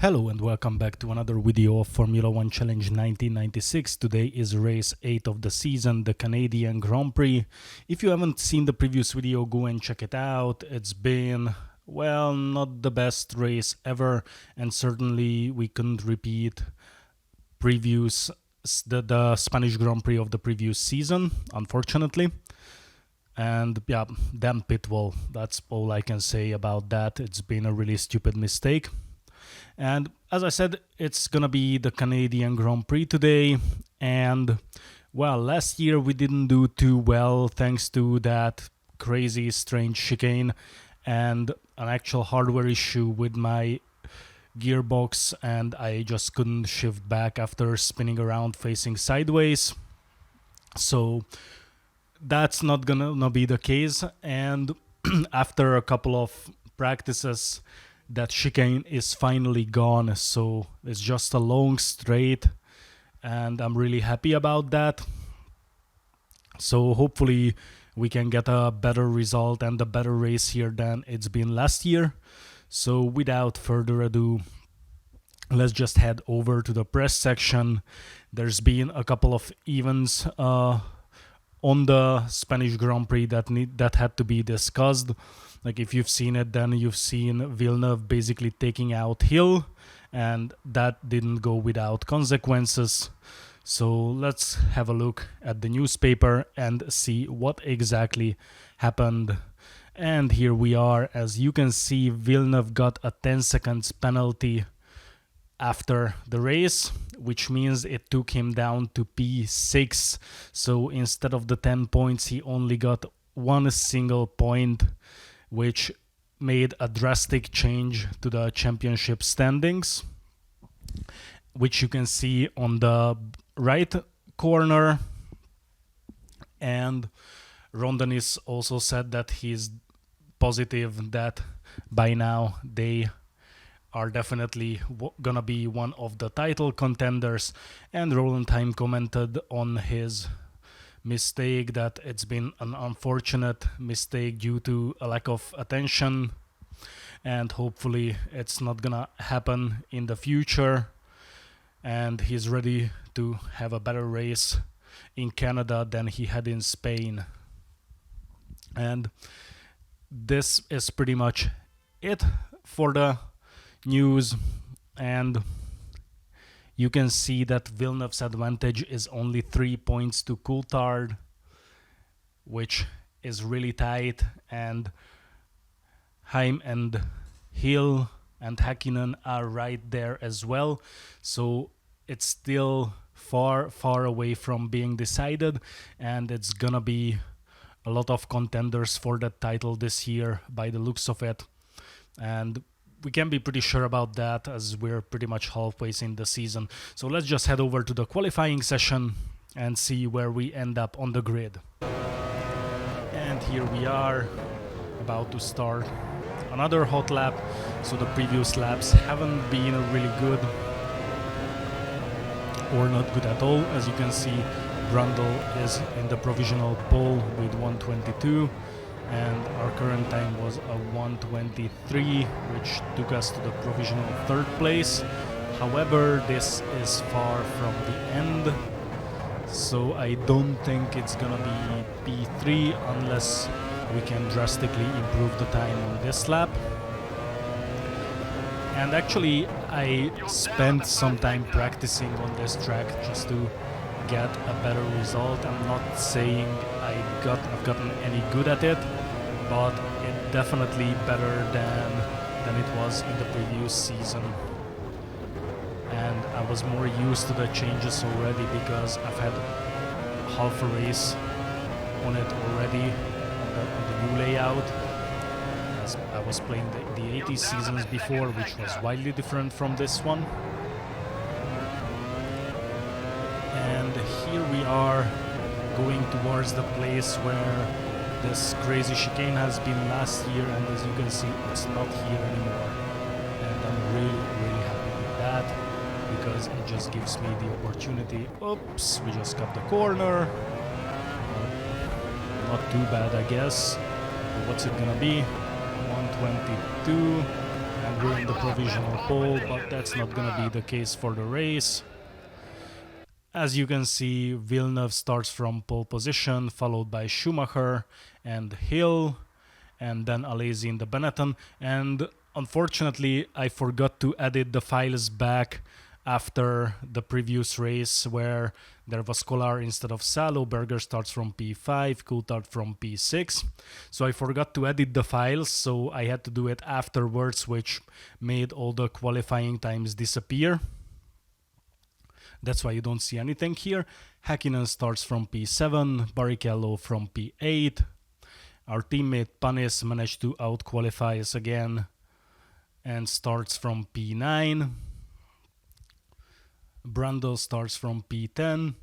Hello and welcome back to another video of Formula 1 Challenge 1996. Today is race 8 of the season, the Canadian Grand Prix. If you haven't seen the previous video, go and check it out. It's been, well, not the best race ever, and certainly we couldn't repeat the Spanish Grand Prix of the previous season, unfortunately. And yeah, damn pitwall, that's all I can say about that. It's been a really stupid mistake. And as I said, it's gonna be the Canadian Grand Prix today. And well, last year we didn't do too well thanks to that crazy, strange chicane and an actual hardware issue with my gearbox, and I just couldn't shift back after spinning around facing sideways. So that's not gonna be the case. And after a couple of practices, that chicane is finally gone, so it's just a long straight, and I'm really happy about that. So hopefully we can get a better result and a better race here than it's been last year. So without further ado, let's just head over to the press section. There's been a couple of events on the Spanish Grand Prix that had to be discussed. Like, if you've seen it, then you've seen Villeneuve basically taking out Hill, and that didn't go without consequences. So let's have a look at the newspaper and see what exactly happened. And here we are. As you can see, Villeneuve got a 10 seconds penalty after the race, which means it took him down to P6. So instead of the 10 points, he only got one single point, which made a drastic change to the championship standings, which you can see on the right corner. And Ron Dennis also said that he's positive that by now they are definitely gonna be one of the title contenders. And Roland Heim commented on his mistake that it's been an unfortunate mistake due to a lack of attention, and hopefully it's not gonna happen in the future, and he's ready to have a better race in Canada than he had in Spain. And this is pretty much it for the news. And you can see that Villeneuve's advantage is only 3 points to Coulthard, which is really tight, and Heim and Hill and Häkkinen are right there as well. So it's still far away from being decided, and it's gonna be a lot of contenders for that title this year by the looks of it. And we can be pretty sure about that as we're pretty much halfway in the season. So let's just head over to the qualifying session and see where we end up on the grid. And here we are, about to start another hot lap. So the previous laps haven't been really good, or not good at all. As you can see, Brundle is in the provisional pole with 1:22. And our current time was a 1:23, which took us to the provisional third place. However, this is far from the end, so I don't think it's gonna be P3 unless we can drastically improve the time on this lap. And actually, I spent some time practicing on this track just to get a better result. I'm not saying I've gotten any good at it, but it's definitely better than it was in the previous season. And I was more used to the changes already because I've had half a race on it already on the new layout, as I was playing the 80s seasons before, which was widely different from this one. And here we are going towards the place where this crazy chicane has been last year, and as you can see, it's not here anymore. And I'm really happy with that, because it just gives me the opportunity. Oops, we just cut the corner. Not too bad, I guess. But what's it gonna be? 1:22. and we're in the provisional pole, but that's not gonna be the case for the race. As you can see, Villeneuve starts from pole position, followed by Schumacher and Hill, and then Alesi in the Benetton. And unfortunately, I forgot to edit the files back after the previous race where there was Kolar instead of Salo. Berger starts from P5, Coulthard from P6. So I forgot to edit the files, so I had to do it afterwards, which made all the qualifying times disappear. That's why you don't see anything here. Häkkinen starts from P7, Barrichello from P8. Our teammate Panis managed to out-qualify us again and starts from P9. Brundle starts from P10.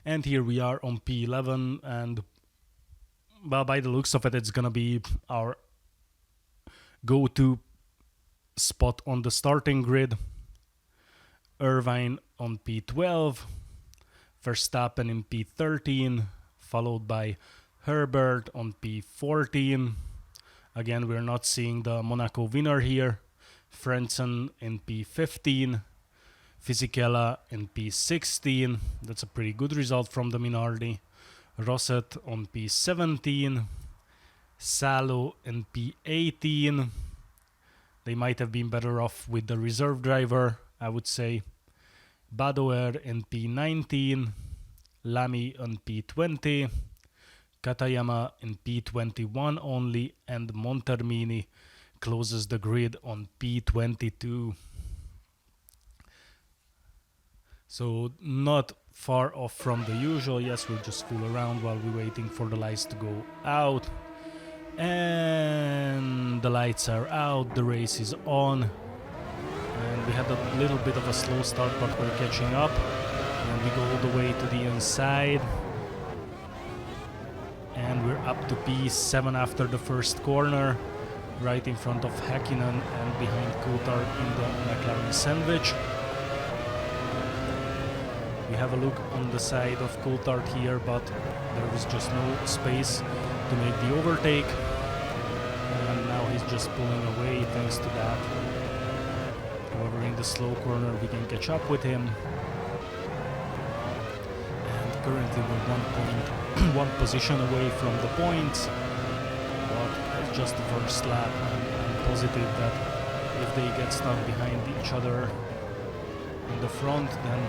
And here we are on P11, and well, by the looks of it, it's gonna be our go-to spot on the starting grid. Irvine on P12, Verstappen in P13, followed by Herbert on P14. Again, we're not seeing the Monaco winner here. Frentzen in P15, Fisichella in P16. That's a pretty good result from the Minardi. Rosset on P17, Salo in P18. They might have been better off with the reserve driver, I would say. Badoer in P19, Lamy on P20, Katayama in P21 only, and Montermini closes the grid on P22. So not far off from the usual. Yes, we'll just fool around while we're waiting for the lights to go out. And the lights are out, the race is on. And we had a little bit of a slow start, but we're catching up. And we go all the way to the inside. And we're up to P7 after the first corner, right in front of Häkkinen and behind Coulthard in the McLaren sandwich. We have a look on the side of Coulthard here, but there was just no space to make the overtake. And now he's just pulling away thanks to that. However, in the slow corner we can catch up with him. And currently we're one position away from the points. But it's just the first lap, and I'm positive that if they get stuck behind each other in the front, then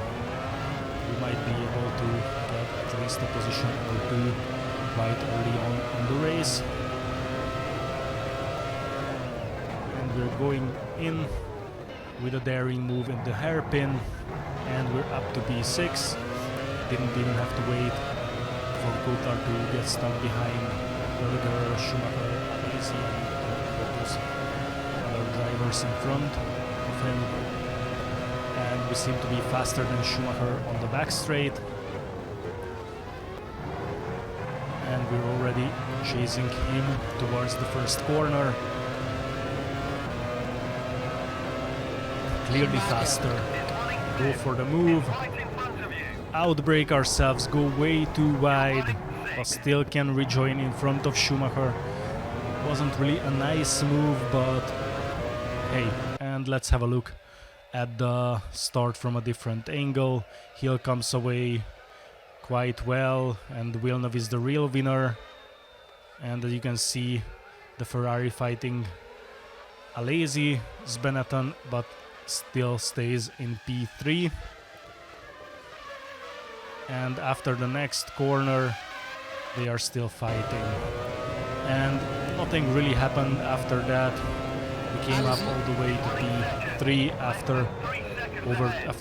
we might be able to get at least a position or two quite early on in the race. And we're going in with a daring move in the hairpin, and we're up to P6. Didn't even have to wait for Coulthard to get stuck behind Berger, Schumacher, Alesi, and those other drivers in front of him. And we seem to be faster than Schumacher on the back straight. And we're already chasing him towards the first corner. Clearly faster. Go for the move. Outbrake ourselves, go way too wide, but still can rejoin in front of Schumacher. Wasn't really a nice move, but hey, and let's have a look at the start from a different angle. Hill comes away quite well, and Villeneuve is the real winner. And as you can see, the Ferrari fighting Alesi, Benetton, but still stays in P3. And after the next corner, they are still fighting. And nothing really happened after that. We came up all the way to P3 after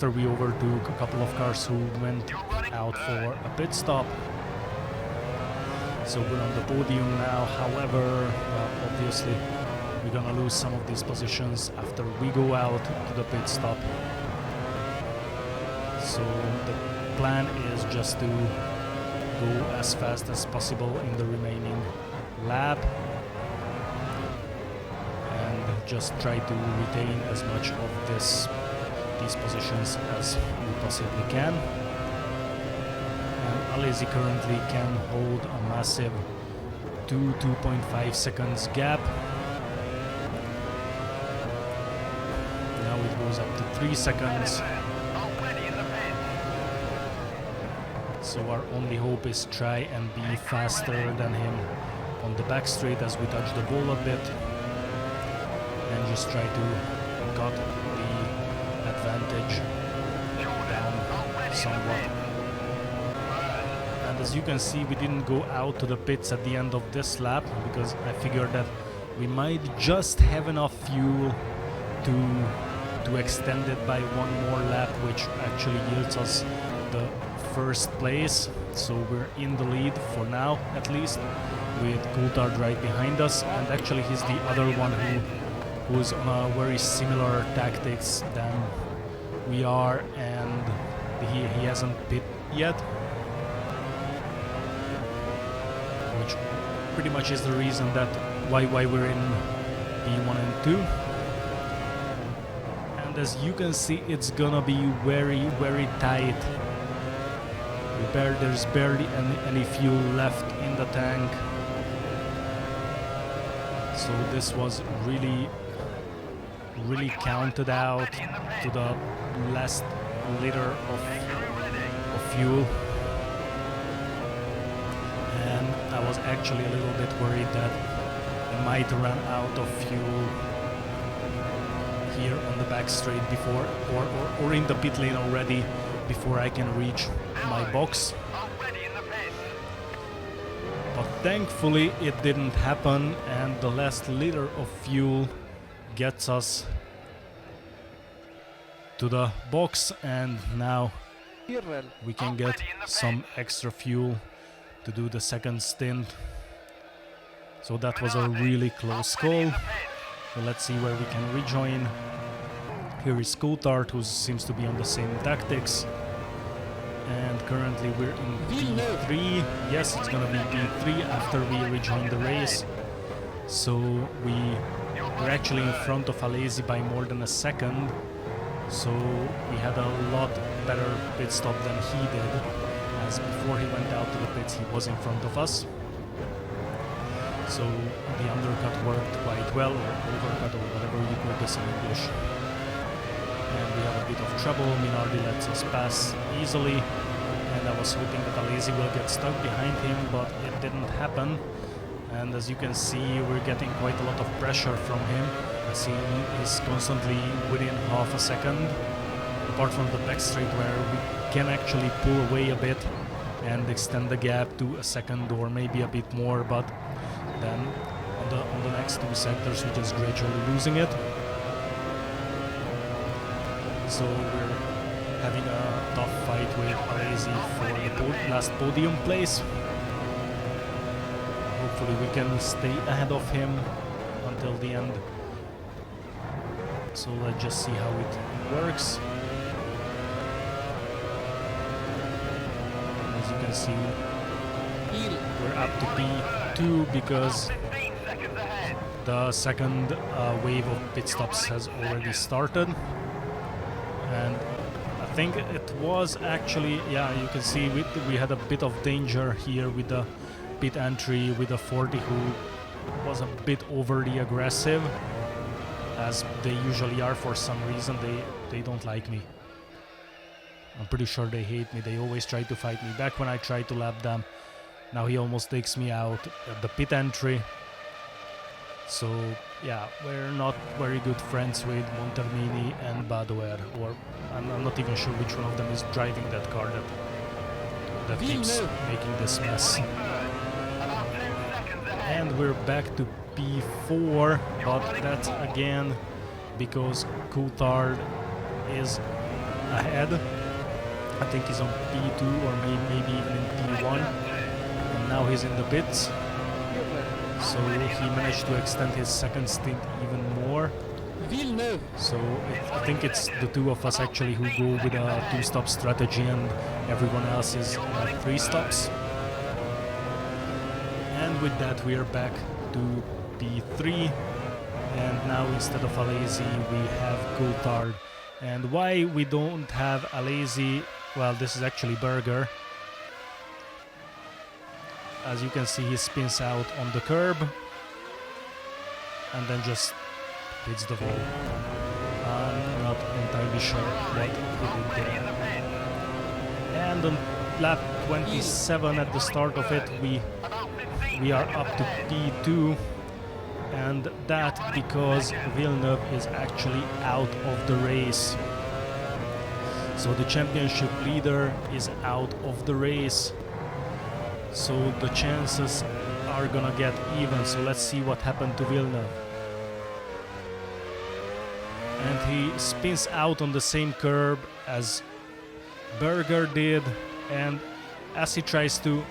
we overtook a couple of cars who went out for a pit stop. So we're on the podium now. However, well, obviously we're gonna lose some of these positions after we go out to the pit stop. So the plan is just to go as fast as possible in the remaining lap and just try to retain as much of these positions as we possibly can. And Alesi currently can hold a massive 2.5 seconds gap. 3 seconds. So our only hope is try and be faster than him on the back straight as we touch the ball a bit and just try to cut the advantage down somewhat. And as you can see, we didn't go out to the pits at the end of this lap because I figured that we might just have enough fuel to extend it by one more lap, which actually yields us the first place. So we're in the lead for now, at least, with Coulthard right behind us, and actually he's the other one who's on a very similar tactics than we are, and he hasn't pit yet, which pretty much is the reason that why we're in P1 and 2. And as you can see, it's gonna be very tight. There's barely any fuel left in the tank, so this was really counted out to the last liter of fuel, and I was actually a little bit worried that I might run out of fuel here on the back straight before or in the pit lane already before I can reach my box. But thankfully it didn't happen, and the last liter of fuel gets us to the box, and now we can get some extra fuel to do the second stint. So that was a really close call. So let's see where we can rejoin. Here is Coulthard, who seems to be on the same tactics. And currently we're in P3. Yes, it's gonna be P3 after we rejoin the race. So we're actually in front of Alesi by more than a second. So we had a lot better pit stop than he did, as before he went out to the pits he was in front of us. So the undercut worked quite well, or overcut, or whatever you call this in English. And we have a bit of trouble. Minardi lets us pass easily, and I was hoping that Alesi will get stuck behind him, but it didn't happen. And as you can see, we're getting quite a lot of pressure from him, as he is constantly within half a second, apart from the back straight where we can actually pull away a bit and extend the gap to a second or maybe a bit more, but then on the next two sectors we're just gradually losing it. So we're having a tough fight with Alesi for the last podium place. Hopefully we can stay ahead of him until the end. So let's just see how it works. As you can see, we're up to P2 because the second wave of pit stops has already started. And I think it was actually, yeah, you can see we had a bit of danger here with the pit entry with the 40, who was a bit overly aggressive, as they usually are. For some reason they don't like me. I'm pretty sure they hate me. They always try to fight me back when I try to lap them. Now he almost takes me out at the pit entry. So yeah, we're not very good friends with Montermini and Badoer, or I'm not even sure which one of them is driving that car that keeps making this mess. And we're back to P4, but that's again because Coulthard is ahead. I think he's on P2 or maybe even in P1, and now he's in the pits. So he managed to extend his second stint even more. So I think it's the two of us actually who go with a 2-stop strategy, and everyone else is 3 stops. And with that we are back to P3, and now instead of Alesi we have Coulthard. And why we don't have Alesi, well, this is actually Berger. As you can see, he spins out on the curb and then just hits the wall. I'm not entirely pretty sure what he did there. And on lap 27 at the start of it, we are up to P2, and that because Villeneuve is actually out of the race. So the championship leader is out of the race. So the chances are gonna get even. So let's see what happened to Villeneuve. And he spins out on the same curb as Berger did, and as he tries to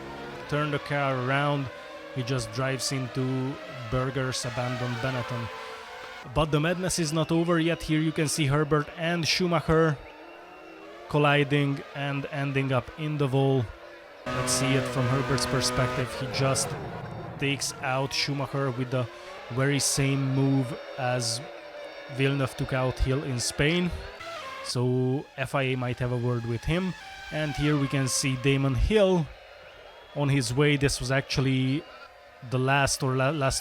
turn the car around, he just drives into Berger's abandoned Benetton. But the madness is not over yet. Here you can see Herbert and Schumacher colliding and ending up in the wall. Let's see it from Herbert's perspective. He just takes out Schumacher with the very same move as Villeneuve took out Hill in Spain. So FIA might have a word with him. And here we can see Damon Hill on his way. This was actually the last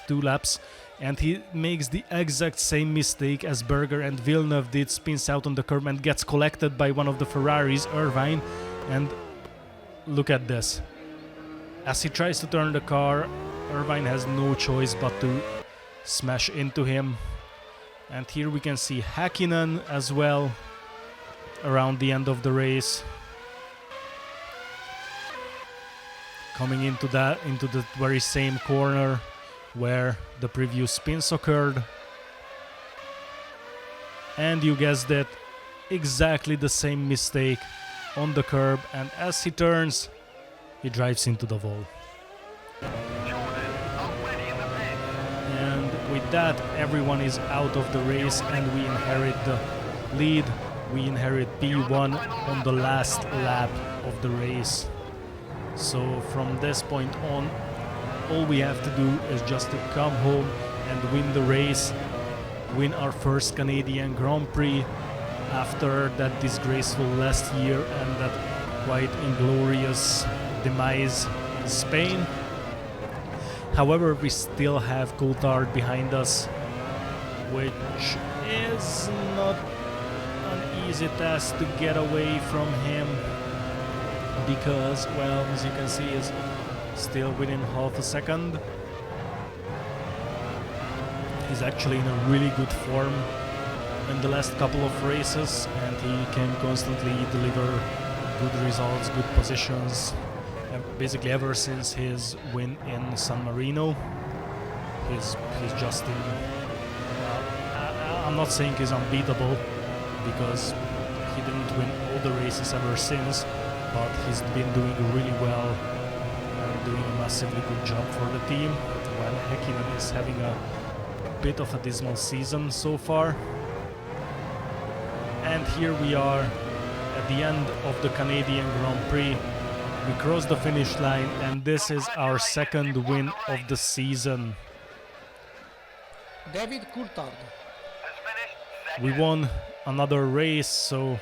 two laps, and he makes the exact same mistake as Berger and Villeneuve did, spins out on the curb and gets collected by one of the Ferraris, Irvine. And look at this. As he tries to turn the car, Irvine has no choice but to smash into him. And here we can see Häkkinen as well around the end of the race, coming into the very same corner where the previous spins occurred. And you guessed it, exactly the same mistake on the curb, and as he turns, he drives into the wall. And with that, everyone is out of the race, and we inherit the lead. We inherit P1 on the last lap of the race. So from this point on, all we have to do is just to come home and win the race, win our first Canadian Grand Prix after that disgraceful last year and that quite inglorious demise in Spain. However, we still have Coulthard behind us, which is not an easy task to get away from him, because, well, as you can see, is still within half a second. He's actually in a really good form in the last couple of races, and he can constantly deliver good results, good positions, basically ever since his win in San Marino. He's just in, I'm not saying he's unbeatable, because he didn't win all the races ever since, but he's been doing really well and doing a massively good job for the team, while Häkkinen is having a bit of a dismal season so far. And here we are at the end of the Canadian Grand Prix. We crossed the finish line, and this is our second win of the season. David Coulthard. We won another race, so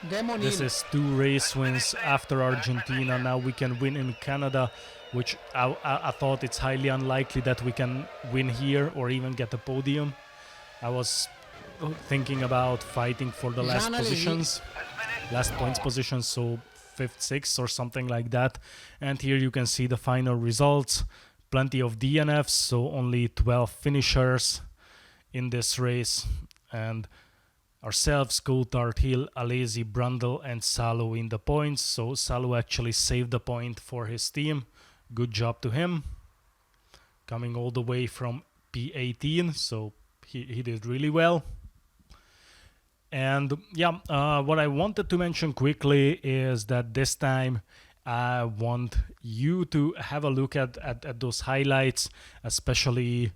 Damon this Hill. is 2 race wins after Argentina. Now we can win in Canada, which I thought it's highly unlikely that we can win here or even get a podium. I was thinking about fighting for the last Jean positions, last points positions, so 5th, 6th or something like that. And here you can see the final results. Plenty of DNFs, so only 12 finishers in this race. And ourselves, Coulthard, Hill, Alesi, Brundle and Salo in the points. So Salo actually saved the point for his team. Good job to him. Coming all the way from P18, so he did really well. And yeah, what I wanted to mention quickly is that this time I want you to have a look at those highlights, especially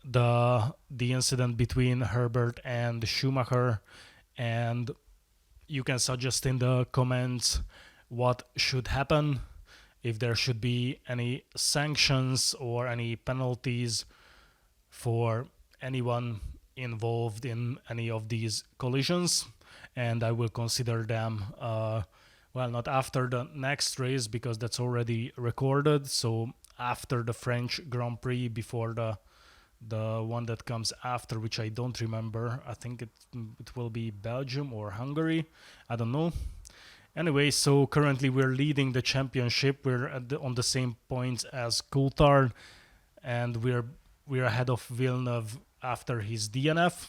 the incident between Herbert and Schumacher, and you can suggest in the comments what should happen, if there should be any sanctions or any penalties for anyone involved in any of these collisions, and I will consider them well, not after the next race because that's already recorded, so after the French Grand Prix, before the the one that comes after, which I don't remember. I think it will be Belgium or Hungary. I don't know. Anyway, so currently we're leading the championship. We're on the same points as Coulthard, and we're ahead of Villeneuve after his DNF.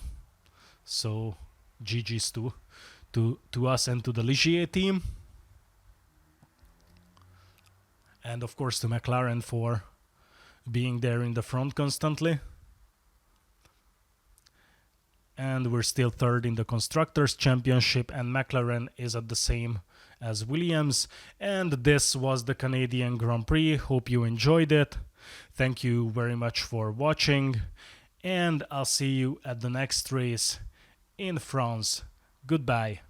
So GG's to us and to the Ligier team. And of course to McLaren for being there in the front constantly. And we're still third in the Constructors' Championship, and McLaren is at the same as Williams. And this was the Canadian Grand Prix. Hope you enjoyed it. Thank you very much for watching, and I'll see you at the next race in France. Goodbye.